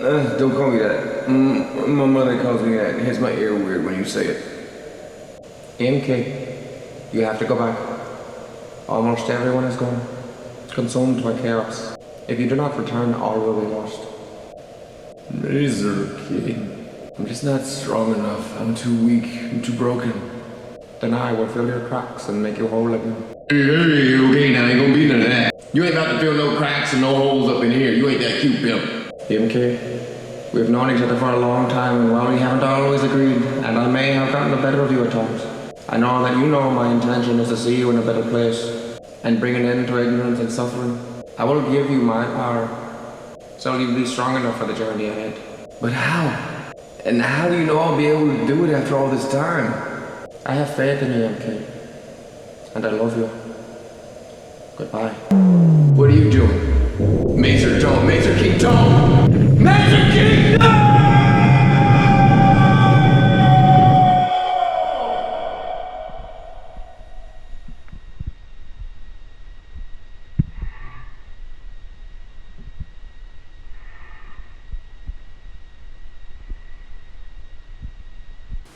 Don't call me that. My mother calls me that. It hits my ear weird when you say it. MK, you have to go back. Almost everyone is gone, consumed by chaos. If you do not return, all will be lost. Razor King. I'm just not strong enough. I'm too weak. I'm too broken. Then I will fill your cracks and make you whole again. Hey, okay, now ain't gonna be none of that. You ain't about to fill no cracks and no holes up in here. You ain't that cute, pimp. MK, we've known each other for a long time, and while we haven't always agreed, and I may have gotten the better of you at times, I know that you know my intention is to see you in a better place, and bring an end to ignorance and suffering. I will give you my power, so you'll be strong enough for the journey ahead. But how? And how do you know I'll be able to do it after all this time? I have faith in you, MK, and I love you. Goodbye. What are you doing? Major don't, Major King don't! Major King don't!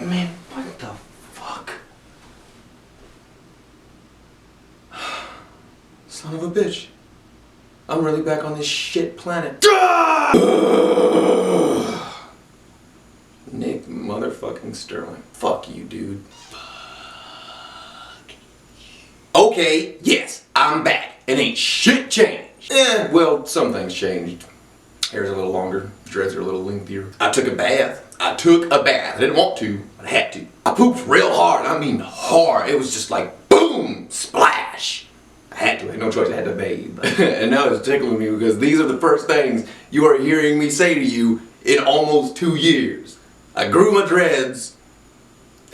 Man, what the fuck? Son of a bitch. I'm really back on this shit planet. Nick motherfucking Sterling. Fuck you, dude. Fuck. Okay, yes, I'm back. And ain't shit changed. Well, some things changed. Hair's a little longer, dreads are a little lengthier. I took a bath. I didn't want to, but I had to. I pooped real hard. I mean hard. It was just like boom, splash. I had to. I had no choice. I had to bathe. And now it's tickling me because these are the first things you are hearing me say to you in almost 2 years. I grew my dreads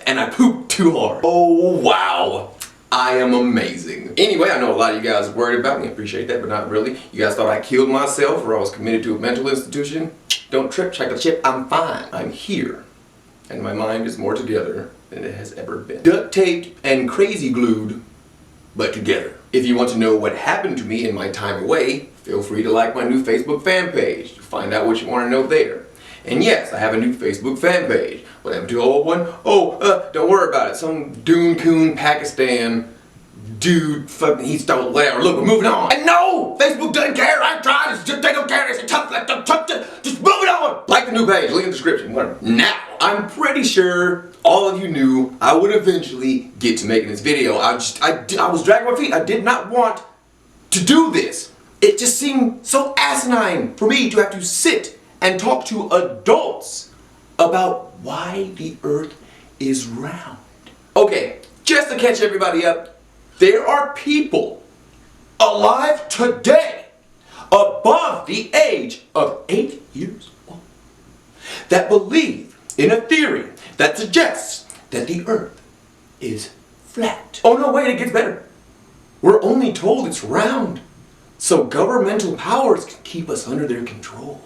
and I pooped too hard. Oh wow. I am amazing. Anyway, I know a lot of you guys are worried about me. I appreciate that, but not really. You guys thought I killed myself or I was committed to a mental institution. Don't trip, check the chip. I'm fine. I'm here. And my mind is more together than it has ever been. Duct taped and crazy glued, but together. If you want to know what happened to me in my time away, feel free to like my new Facebook fan page to find out what you want to know there. And yes, I have a new Facebook fan page. What happened to the old one? Oh, don't worry about it. Some Doon Coon Pakistan dude, fucking, he stole whatever. Look, we're moving on. And no, Facebook doesn't care. I tried. It's just, they don't care. It's a tough, just move it on. Like the new page, link in the description. Whatever. Now, I'm pretty sure all of you knew I would eventually get to making this video. I was dragging my feet. I did not want to do this. It just seemed so asinine for me to have to sit and talk to adults about why the earth is round. Okay, just to catch everybody up, there are people alive today above the age of 8 years old that believe in a theory that suggests that the earth is flat. Oh no, wait, it gets better. We're only told it's round so governmental powers can keep us under their control.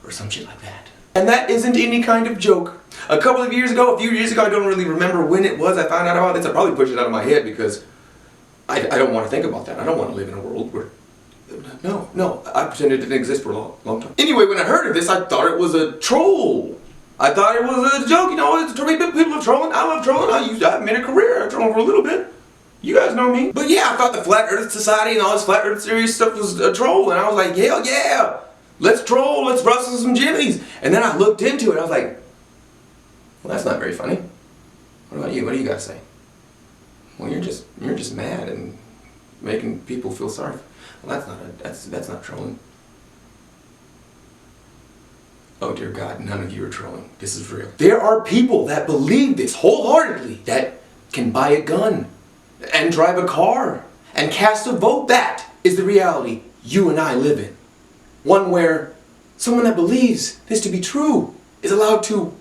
Or some shit like that. And that isn't any kind of joke. A few years ago, I don't really remember when it was I found out about this. I probably pushed it out of my head because I don't want to think about that. I don't want to live in a world where... No, I pretended it didn't exist for a long time. Anyway, when I heard of this, I thought it was a troll. I thought it was a joke, you know, people are trolling. I love trolling. I've made a career. I troll for a little bit. You guys know me. But yeah, I thought the Flat Earth Society and all this Flat Earth series stuff was a troll. And I was like, hell yeah. Let's troll, let's rustle some jimmies. And then I looked into it, I was like, well, that's not very funny. What about you? What do you guys say? Well, you're just mad and making people feel sorry. Well, that's not trolling. Oh dear God, none of you are trolling. This is real. There are people that believe this wholeheartedly, that can buy a gun and drive a car and cast a vote. That is the reality you and I live in. One where someone that believes this to be true is allowed to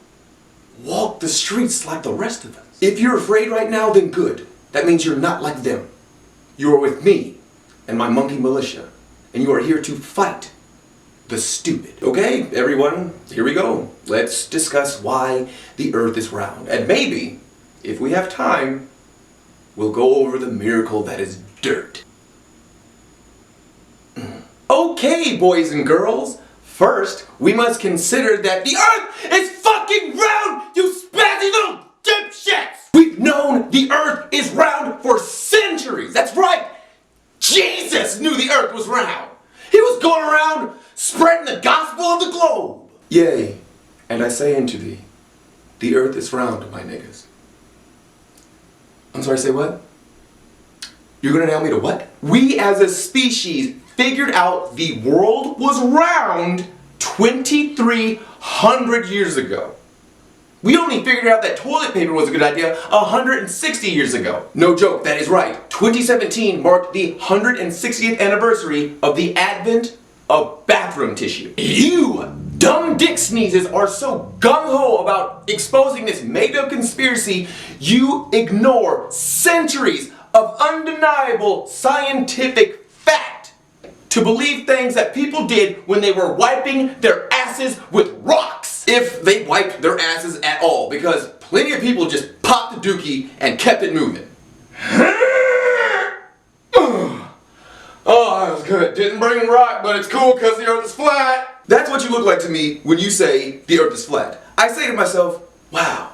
walk the streets like the rest of us. If you're afraid right now, then good. That means you're not like them. You are with me and my monkey militia, and you are here to fight the stupid. Okay, everyone, here we go. Let's discuss why the earth is round. And maybe, if we have time, we'll go over the miracle that is dirt. Okay, boys and girls, First, we must consider that the Earth is fucking round, you spazzy little dipshits! We've known the Earth is round for centuries. That's right. Jesus knew the Earth was round. He was going around spreading the gospel of the globe. Yea, and I say unto thee, the Earth is round, my niggas. I'm sorry, say what? You're gonna nail me to what? We as a species figured out the world was round 2,300 years ago. We only figured out that toilet paper was a good idea 160 years ago. No joke, that is right. 2017 marked the 160th anniversary of the advent of bathroom tissue. You dumb dick sneezes are so gung-ho about exposing this made-up conspiracy, you ignore centuries of undeniable scientific fact to believe things that people did when they were wiping their asses with rocks. If they wiped their asses at all, because plenty of people just popped the dookie and kept it moving. Oh, that was good. Didn't bring rock, but it's cool because the Earth is flat. That's what you look like to me when you say the Earth is flat. I say to myself, wow,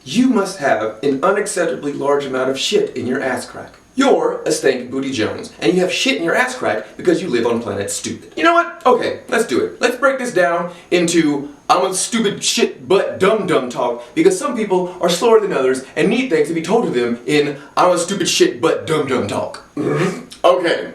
you must have an unacceptably large amount of shit in your ass crack. You're a stank booty Jones, and you have shit in your ass crack because you live on planet stupid. You know what? Okay, let's do it. Let's break this down into I'm a stupid shit but dumb talk, because some people are slower than others and need things to be told to them in I'm a stupid shit but dumb talk. Okay.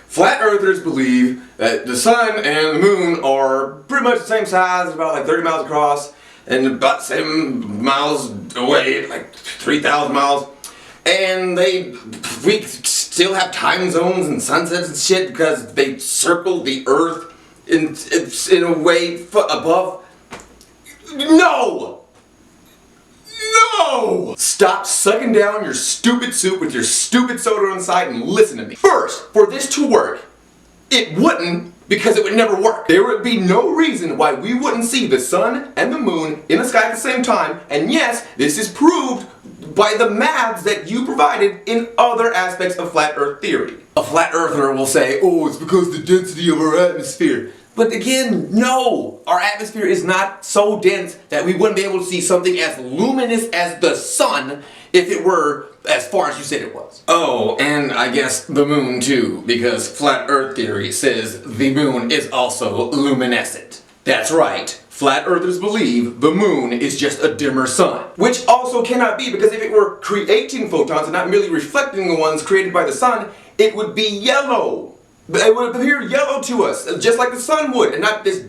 Flat earthers believe that the sun and the moon are pretty much the same size, about like 30 miles across, and about 7 miles away, like 3,000 miles. And we still have time zones and sunsets and shit because they circle the Earth in a way above. No! No! Stop sucking down your stupid soup with your stupid soda on the side and listen to me. First, for this to work, it wouldn't, because it would never work. There would be no reason why we wouldn't see the sun and the moon in the sky at the same time, and yes, this is proved by the maths that you provided in other aspects of flat earth theory. A flat earther will say, oh, it's because the density of our atmosphere. But again, no! Our atmosphere is not so dense that we wouldn't be able to see something as luminous as the sun if it were as far as you said it was. Oh, and I guess the moon too, because flat earth theory says the moon is also luminescent. That's right. Flat earthers believe the moon is just a dimmer sun. Which also cannot be, because if it were creating photons and not merely reflecting the ones created by the sun, it would be yellow. It would appear yellow to us, just like the sun would, and not this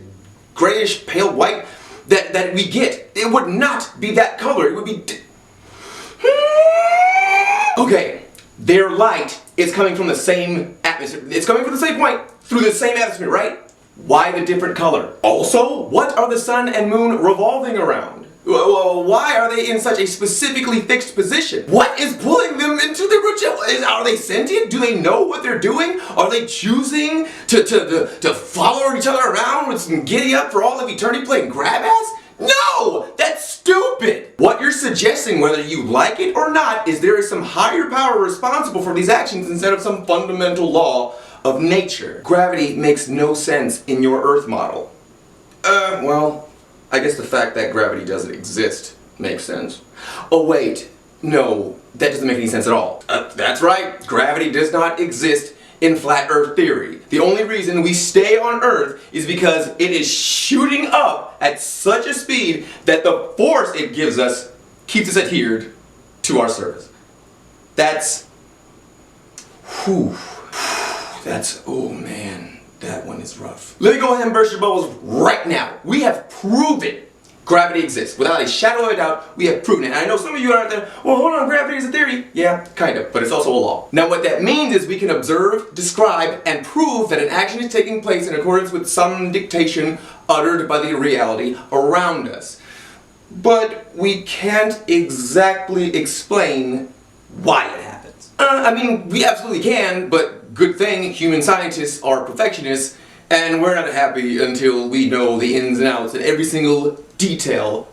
grayish pale white that we get. It would not be that color. It would be... Okay, their light is coming from the same atmosphere. It's coming from the same point through the same atmosphere, right? Why the different color? Also, what are the sun and moon revolving around? Why are they in such a specifically fixed position? What is pulling them into the rotation? Are they sentient? Do they know what they're doing? Are they choosing to follow each other around with some giddy up for all of eternity playing grab ass? No! That's stupid! What you're suggesting, whether you like it or not, is there is some higher power responsible for these actions instead of some fundamental law of nature. Gravity makes no sense in your Earth model. Well, I guess the fact that gravity doesn't exist makes sense. Oh wait, no, that doesn't make any sense at all. That's right, gravity does not exist in flat Earth theory. The only reason we stay on Earth is because it is shooting up at such a speed that the force it gives us keeps us adhered to our surface. That's... whew. That's, oh man, that one is rough. Let me go ahead and burst your bubbles right now. We have proven gravity exists. Without a shadow of a doubt, we have proven it. And I know some of you out there, well, hold on, gravity is a theory. Yeah, kind of, but it's also a law. Now what that means is we can observe, describe, and prove that an action is taking place in accordance with some dictation uttered by the reality around us. But we can't exactly explain why it happens. I mean, we absolutely can, but good thing human scientists are perfectionists, and we're not happy until we know the ins and outs and every single detail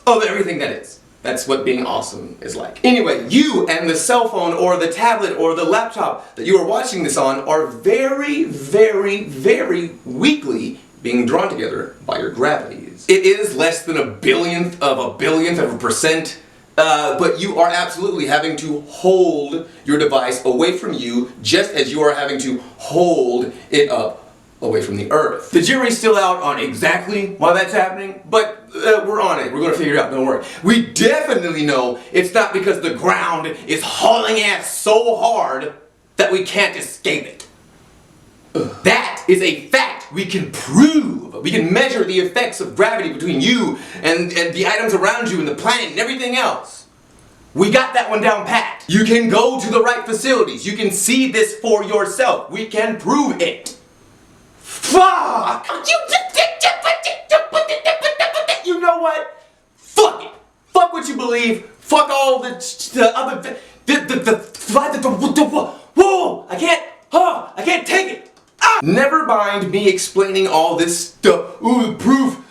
of everything that is. That's what being awesome is like. Anyway, you and the cell phone or the tablet or the laptop that you are watching this on are very, very, very weakly being drawn together by your gravities. It is less than a billionth of a percent, but you are absolutely having to hold your device away from you just as you are having to hold it up away from the Earth. The jury's still out on exactly why that's happening, but we're on it. We're gonna figure it out, don't worry. We definitely know it's not because the ground is hauling ass so hard that we can't escape it. That is a fact we can prove. We can measure the effects of gravity between you and the items around you and the planet and everything else. We got that one down pat. You can go to the right facilities. You can see this for yourself. We can prove it. Fuck! You know what? Fuck it. Fuck what you believe. Fuck all the other. Whoa! I can't take it. Ah! Never mind me explaining all this stuff. Ooh, prove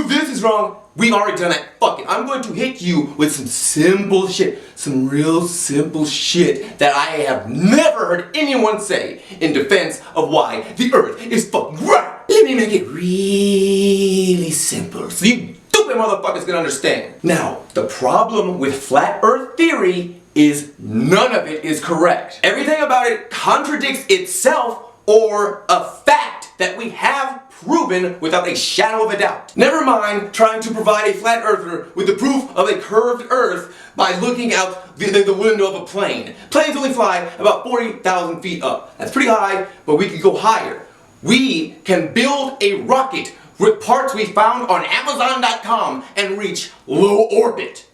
this is wrong. We've already done that. Fuck it. I'm going to hit you with some simple shit. Some real simple shit that I have never heard anyone say in defense of why the Earth is fucking right. Let me make it really simple so you stupid motherfuckers can understand. Now, the problem with flat Earth theory is none of it is correct. Everything about it contradicts itself or a fact that we have proven without a shadow of a doubt. Never mind trying to provide a flat earther with the proof of a curved Earth by looking out the window of a plane. Planes only fly about 40,000 feet up. That's pretty high, but we can go higher. We can build a rocket with parts we found on Amazon.com and reach low orbit.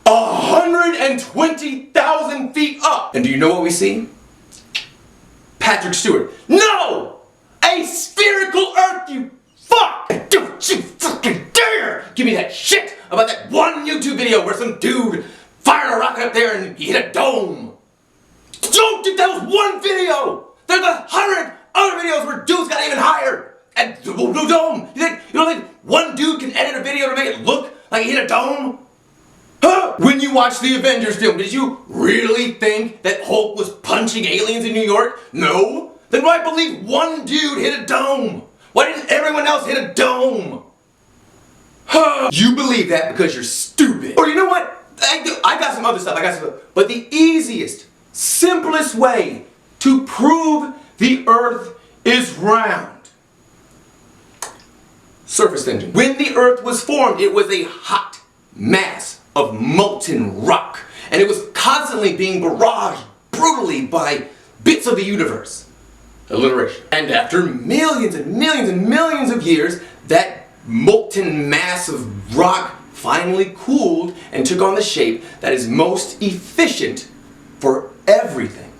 120,000 feet up. And do you know what we see? Patrick Stewart. No! A spherical Earth, you fuck! Don't you fucking dare give me that shit about that one YouTube video where some dude fired a rocket up there and he hit a dome. Don't think that was one video! There's 100 other videos where dudes got even higher and no dome. You don't think one dude can edit a video to make it look like he hit a dome? Huh? When you watched the Avengers film, did you really think that Hulk was punching aliens in New York? No? Then why believe one dude hit a dome? Why didn't everyone else hit a dome? Huh? You believe that because you're stupid. Or you know what? I got some other stuff. But the easiest, simplest way to prove the Earth is round. Surface tension. When the Earth was formed, it was a hot mass of molten rock. And it was constantly being barraged brutally by bits of the universe. Alliteration. And after millions and millions and millions of years, that molten mass of rock finally cooled and took on the shape that is most efficient for everything.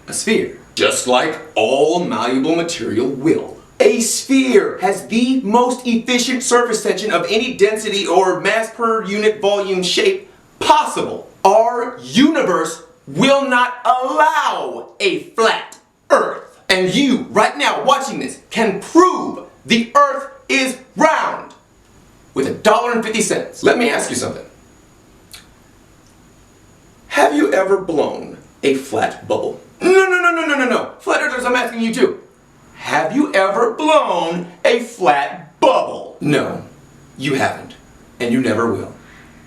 A sphere. Just like all malleable material will. A sphere has the most efficient surface tension of any density or mass per unit volume shape possible. Our universe will not allow a flat Earth. And you, right now watching this, can prove the Earth is round with $1.50. Let me ask you something. Have you ever blown a flat bubble? No. Flat Earthers, I'm asking you too. Have you ever blown a flat bubble? No, you haven't. And you never will.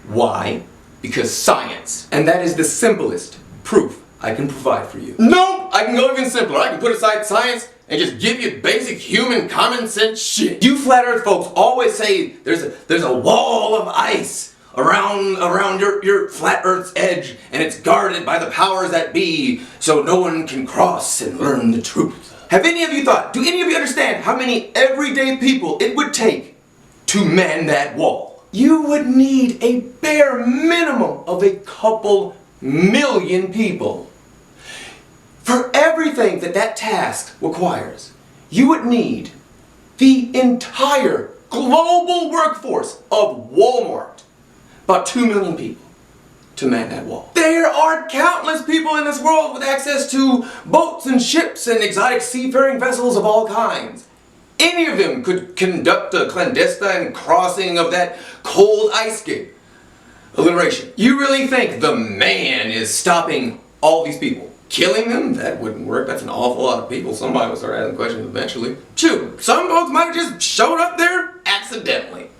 Why? Because science. And that is the simplest proof I can provide for you. Nope! I can go even simpler. I can put aside science and just give you basic human common sense shit. You flat Earth folks always say there's a wall of ice around your flat Earth's edge, and it's guarded by the powers that be, so no one can cross and learn the truth. Have any of you thought, do any of you understand how many everyday people it would take to man that wall? You would need a bare minimum of a couple million people. For everything that task requires, you would need the entire global workforce of Walmart, about 2 million people, to man that wall. There are countless people in this world with access to boats and ships and exotic seafaring vessels of all kinds. Any of them could conduct a clandestine crossing of that cold ice gate. Alliteration. You really think the man is stopping all these people? Killing them? That wouldn't work. That's an awful lot of people. Somebody will start asking questions eventually. Shoot, some folks might have just showed up there accidentally.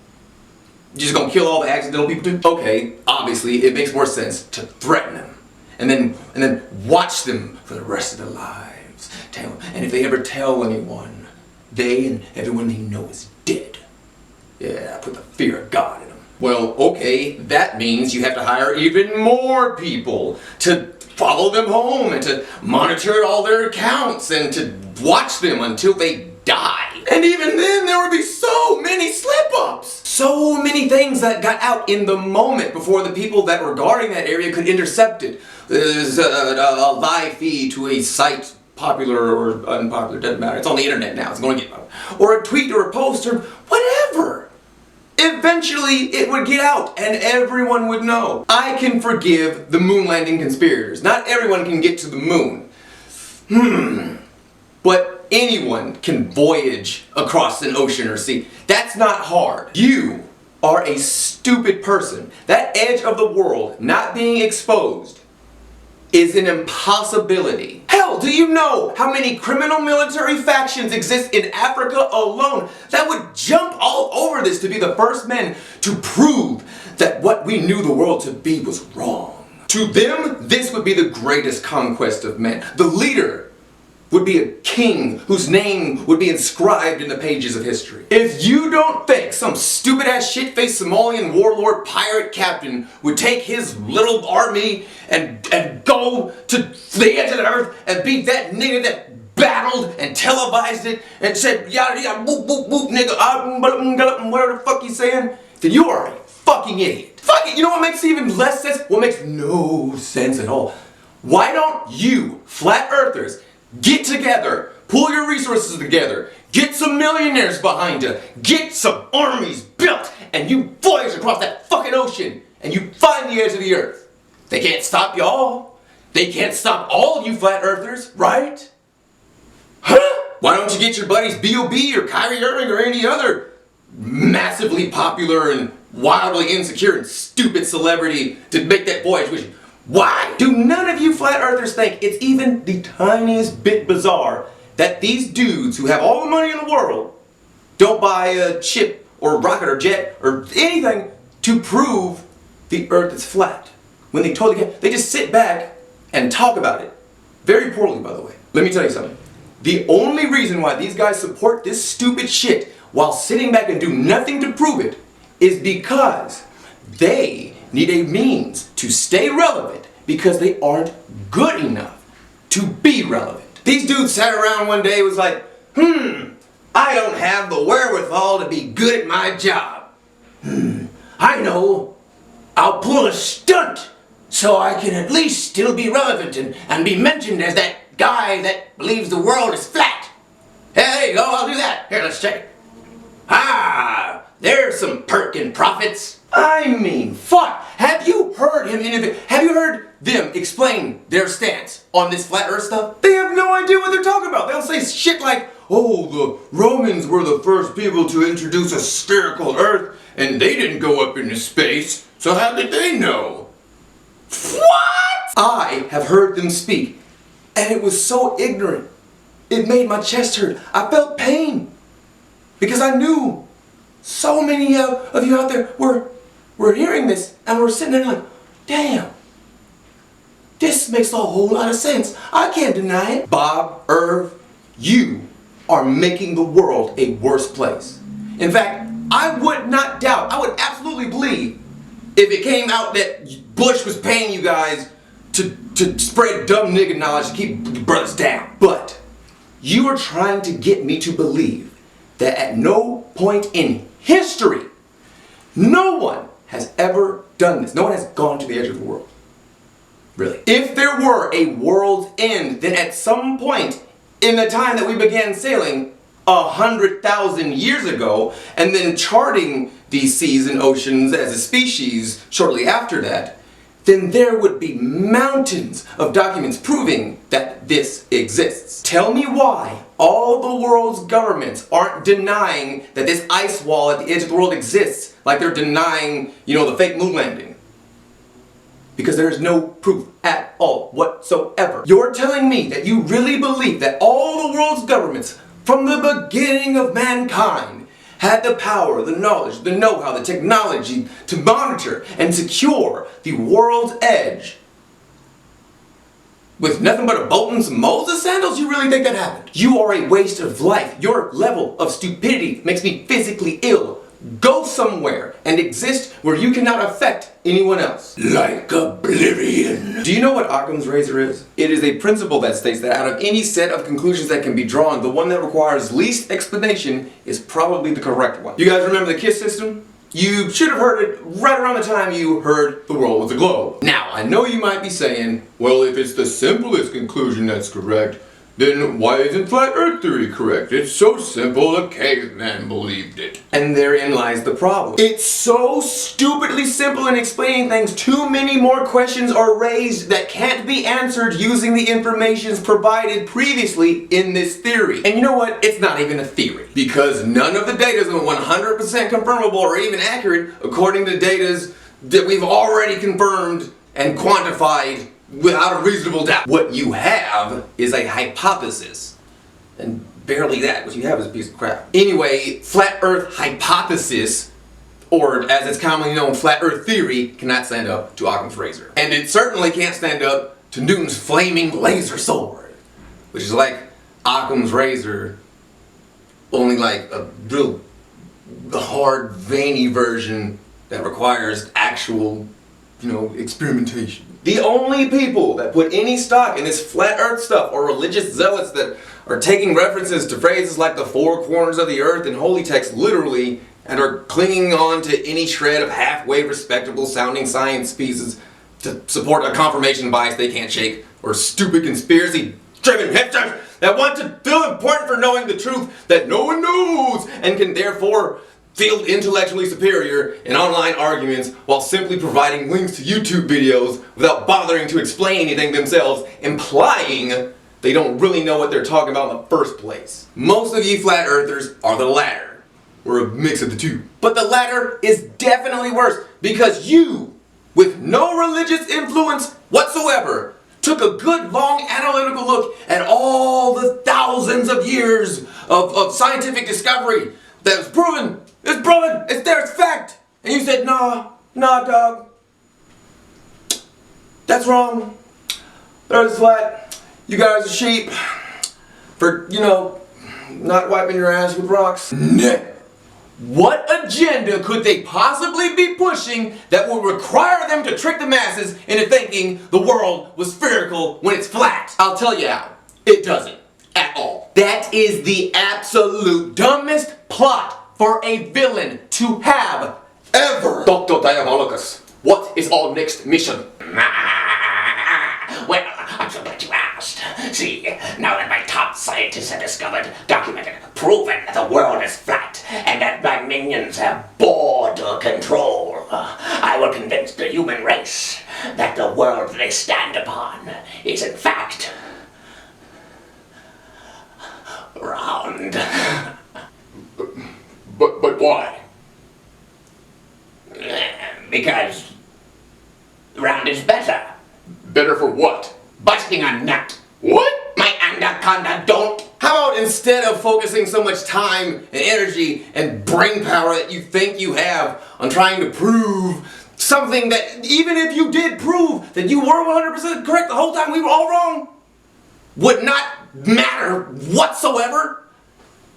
You just gonna kill all the accidental people too? Okay, obviously it makes more sense to threaten them. And then watch them for the rest of their lives. Tell them. And if they ever tell anyone, they and everyone they know is dead. Yeah, put the fear of God in them. Well, okay, that means you have to hire even more people to follow them home and to monitor all their accounts and to watch them until they die. And even then there would be so many slip-ups. So many things that got out in the moment before the people that were guarding that area could intercept it. There's a live feed to a site, popular or unpopular, doesn't matter. It's on the internet now, it's going to get out. Or a tweet or a post or whatever. Eventually it would get out and everyone would know. I can forgive the moon landing conspirators. Not everyone can get to the moon. But anyone can voyage across an ocean or sea. That's not hard. You are a stupid person. That edge of the world not being exposed is an impossibility. Hell, do you know how many criminal military factions exist in Africa alone that would jump all over this to be the first men to prove that what we knew the world to be was wrong? To them, this would be the greatest conquest of men. The leader would be a king whose name would be inscribed in the pages of history. If you don't think some stupid ass shit-faced Somalian warlord pirate captain would take his little army and go to the edge of the earth and be that nigga that battled and televised it and said yada yada whoop whoop whoop nigga whatever the fuck he's saying, then you are a fucking idiot. Fuck it, you know what makes even less sense? What makes no sense at all? Why don't you flat earthers get together, pull your resources together, get some millionaires behind you, get some armies built, and you voyage across that fucking ocean, and you find the edge of the earth. They can't stop y'all. They can't stop all of you flat earthers, right? Huh? Why don't you get your buddies B.O.B. or Kyrie Irving or any other massively popular and wildly insecure and stupid celebrity to make that voyage with you? Why do none of you flat earthers think it's even the tiniest bit bizarre that these dudes who have all the money in the world don't buy a ship or rocket or jet or anything to prove the earth is flat? When they totally can't, they just sit back and talk about it. Very poorly, by the way. Let me tell you something. The only reason why these guys support this stupid shit while sitting back and do nothing to prove it is because they need a means to stay relevant because they aren't good enough to be relevant. These dudes sat around one day and was like, I don't have the wherewithal to be good at my job. I know, I'll pull a stunt so I can at least still be relevant and be mentioned as that guy that believes the world is flat. Hey, there you go, I'll do that. Here, let's check it. There's some perking profits. I mean, fuck. Have you heard him innovate? Have you heard them explain their stance on this flat earth stuff? They have no idea what they're talking about. They'll say shit like, oh, the Romans were the first people to introduce a spherical earth and they didn't go up into space, so how did they know? What? I have heard them speak and it was so ignorant. It made my chest hurt. I felt pain because I knew so many of you out there were hearing this and we're sitting there like, damn, this makes a whole lot of sense. I can't deny it. Bob, Irv, you are making the world a worse place. In fact, I would not doubt, I would absolutely believe if it came out that Bush was paying you guys to spread dumb nigga knowledge to keep the brothers down. But you are trying to get me to believe that at no point in history, no one has ever done this. No one has gone to the edge of the world. Really. If there were a world's end, then at some point in the time that we began sailing 100,000 years ago, and then charting these seas and oceans as a species shortly after that, then there would be mountains of documents proving that this exists. Tell me why all the world's governments aren't denying that this ice wall at the edge of the world exists, like they're denying, the fake moon landing. because there is no proof at all whatsoever. You're telling me that you really believe that all the world's governments from the beginning of mankind had the power, the knowledge, the know-how, the technology to monitor and secure the world's edge with nothing but a boat and some Moses sandals? You really think that happened? You are a waste of life. Your level of stupidity makes me physically ill. Go somewhere and exist where you cannot affect anyone else. Like oblivion. Do you know what Occam's razor is? It is a principle that states that out of any set of conclusions that can be drawn, the one that requires least explanation is probably the correct one. You guys remember the KISS system? You should have heard it right around the time you heard the world was a globe. Now, I know you might be saying, well, if it's the simplest conclusion that's correct, then why isn't flat earth theory correct? It's so simple, a caveman believed it. And therein lies the problem. It's so stupidly simple in explaining things, too many more questions are raised that can't be answered using the information provided previously in this theory. And you know what? It's not even a theory. Because none of the data is 100% confirmable or even accurate according to data that we've already confirmed and quantified without a reasonable doubt. What you have is a hypothesis. And barely that. What you have is a piece of crap. Anyway, flat earth hypothesis, or as it's commonly known, flat earth theory, cannot stand up to Occam's razor. And it certainly can't stand up to Newton's flaming laser sword, which is like Occam's razor, only like a real hard, veiny version that requires actual, experimentation. The only people that put any stock in this flat earth stuff are religious zealots that are taking references to phrases like the four corners of the earth and holy text literally and are clinging on to any shred of halfway respectable sounding science pieces to support a confirmation bias they can't shake, or stupid conspiracy driven hipsters that want to feel important for knowing the truth that no one knows and can therefore feel intellectually superior in online arguments while simply providing links to YouTube videos without bothering to explain anything themselves, implying they don't really know what they're talking about in the first place. Most of you flat earthers are the latter, or a mix of the two. But the latter is definitely worse because you, with no religious influence whatsoever, took a good long analytical look at all the thousands of years of scientific discovery that was proven. It's proven! It's there, it's fact! And you said, nah, dog. That's wrong. There's flat. You guys are sheep. For, not wiping your ass with rocks. Nah. What agenda could they possibly be pushing that would require them to trick the masses into thinking the world was spherical when it's flat? I'll tell you how. It doesn't. At all. That is the absolute dumbest plot for a villain to have ever. Dr. Diabolicus, what is our next mission? Well, I'm so glad you asked. See, now that my top scientists have discovered, documented, proven that the world is flat and that my minions have border control, I will convince the human race that the world they stand upon is in fact round. But why? Because round is better. Better for what? Busting a nut. What? My anaconda don't. How about instead of focusing so much time and energy and brain power that you think you have on trying to prove something that, even if you did prove that you were 100% correct the whole time we were all wrong, would not matter whatsoever?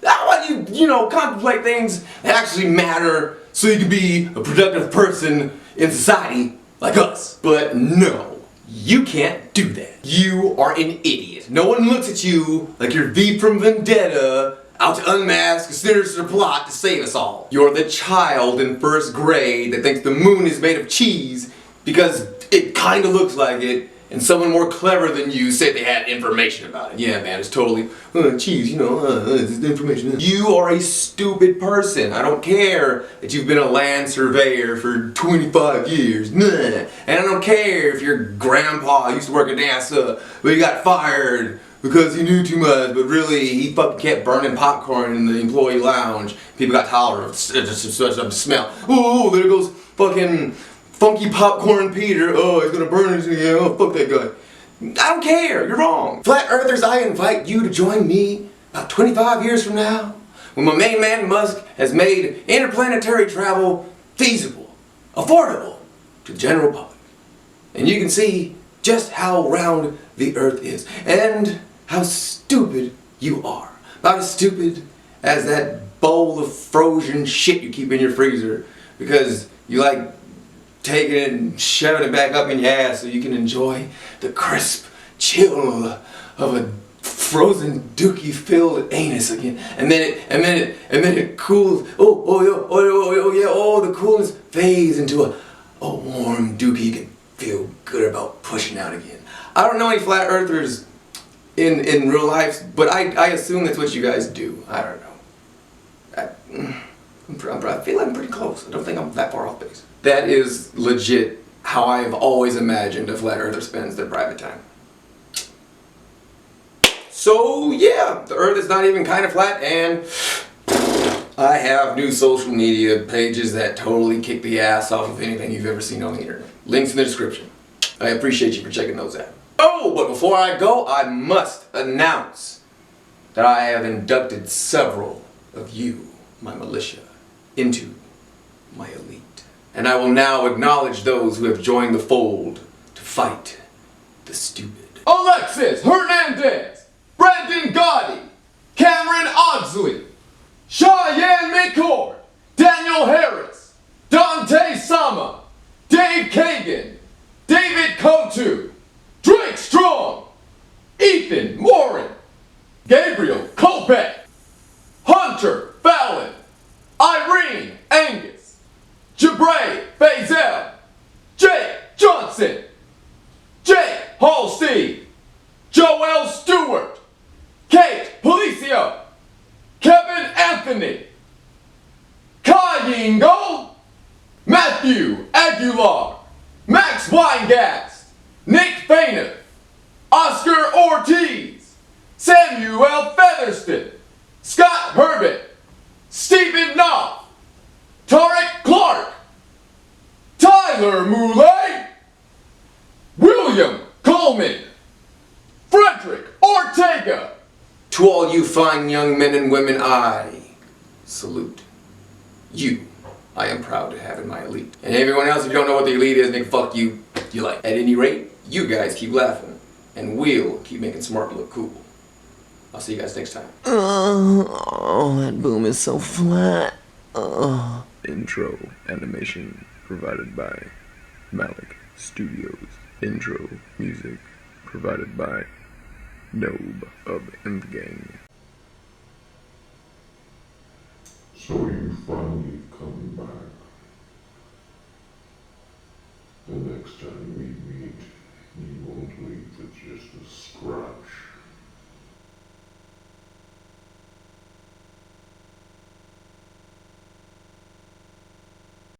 How about you contemplate things that actually matter so you can be a productive person in society like us? But no, you can't do that. You are an idiot. No one looks at you like you're V from Vendetta out to unmask a sinister plot to save us all. You're the child in first grade that thinks the moon is made of cheese because it kind of looks like it, and someone more clever than you said they had information about it. Yeah, man, it's totally, cheese, it's information. You are a stupid person. I don't care that you've been a land surveyor for 25 years. Nah. And I don't care if your grandpa used to work at NASA, but he got fired because he knew too much, but really he fucking kept burning popcorn in the employee lounge. People got tolerant of such a smell. Oh, there goes fucking Funky Popcorn Peter, oh, he's gonna burn us again, oh, fuck that guy. I don't care, you're wrong. Flat Earthers, I invite you to join me about 25 years from now, when my main man Musk has made interplanetary travel feasible, affordable to the general public. And you can see just how round the Earth is, and how stupid you are. About as stupid as that bowl of frozen shit you keep in your freezer, because you like taking it and shoving it back up in your ass so you can enjoy the crisp chill of a frozen dookie filled anus again, and then it cools. The coolness fades into a warm dookie you can feel good about pushing out again. I don't know any flat earthers in real life, but I assume that's what you guys do. I don't know. I feel like I'm pretty close. I don't think I'm that far off base. That is legit how I have always imagined a flat earther spends their private time. So yeah, the earth is not even kind of flat, and I have new social media pages that totally kick the ass off of anything you've ever seen on the internet. Links in the description. I appreciate you for checking those out. Oh, but before I go, I must announce that I have inducted several of you, my militia, into my elite. And I will now acknowledge those who have joined the fold to fight the stupid. Alexis Hernandez, Brandon Gotti, Cameron Oxley, Cheyenne McCord, Daniel Harris, Dante Sama, Dave Kagan, David Kotu, Drake Strong, Ethan Morin, Gabriel Kopek, Hunter Fallon, Irene Angus, Jabray Fazel, Jake Johnson, Jake Holstein, Joel Stewart, Kate Policio, Kevin Anthony, Kai Yingo, Matthew Aguilar, Max Weingast, Nick Fainer, Oscar Ortiz, Samuel Featherston, Scott Herbert, Stephen Knopf, Tarek Clark, Tyler Moulay, William Coleman, Frederick Ortega. To all you fine young men and women, I salute you. I am proud to have in my elite. And everyone else, if you don't know what the elite is, then fuck you, you like. At any rate, you guys keep laughing, and we'll keep making smart look cool. I'll see you guys next time. Oh, that boom is so flat. Intro animation provided by Malik Studios. Intro music provided by Nobe of Nth Gang. So you finally come back. The next time we meet, you won't leave with just a scratch.